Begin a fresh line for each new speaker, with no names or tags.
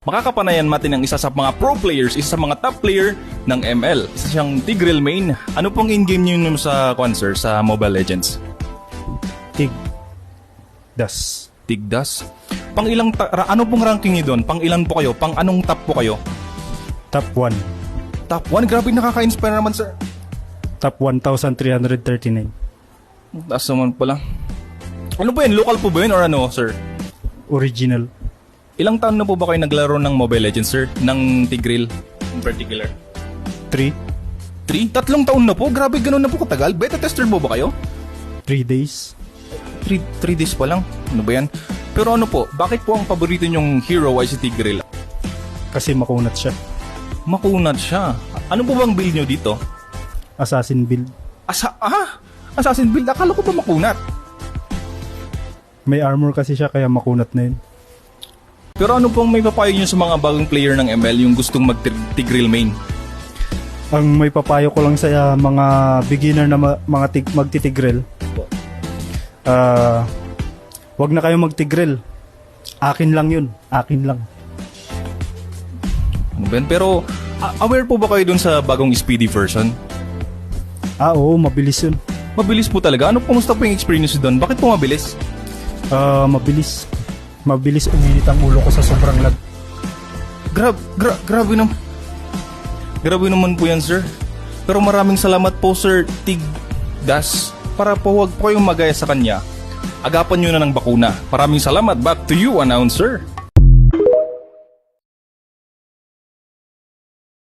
Makakapanayan natin ang isa sa mga pro players, isa sa mga top player ng ML. Isa siyang Tigreal main. Ano pong in-game niyo sa Sir, sa Mobile Legends? Tigdas. Pang ilang ano pong ranking niyo doon? Pang ilan po kayo? Pang anong top po kayo?
Top 1.
Top 1? Grabe, nakaka-inspire naman, sir.
Top 1,339.
Taas naman pala. Ano po yan? Local po ba yun or ano, sir?
Original.
Ilang taon na po ba kayo naglaro ng Mobile Legends, sir? Ng Tigreal in particular?
3
3? 3 taon na po? Grabe, ganun na po katagal? Beta tester mo ba kayo?
3 days.
3 days pa lang? Ano ba yan? Pero ano po, bakit po ang paborito nyong hero ay si Tigreal?
Kasi makunat siya.
Makunat siya. Ano po bang build nyo dito?
Assassin build.
Assassin build? Akala ko pa makunat.
May armor kasi siya kaya makunat na yun.
Pero ano pong may papayo nyo sa mga bagong player ng ML yung gustong mag-Tigreal main?
Ang may papayo ko lang sa mga beginner na magtitigreal. Wag na kayo magtigreal. Akin lang yun. Akin lang.
Ano ba yan? Pero aware po ba kayo dun sa bagong speedy version?
Oo, mabilis yun.
Mabilis po talaga. Ano kumusta po yung experience doon? Bakit po mabilis?
Mabilis. Mabilis uminit ang ulo ko sa sobrang lag.
Grabe naman. Grabe naman po yan, sir. Pero maraming salamat po, Sir Tigdas. Para po huwag po kayong magaya sa kanya. Agapan nyo na ng bakuna. Maraming salamat. Back to you, announcer.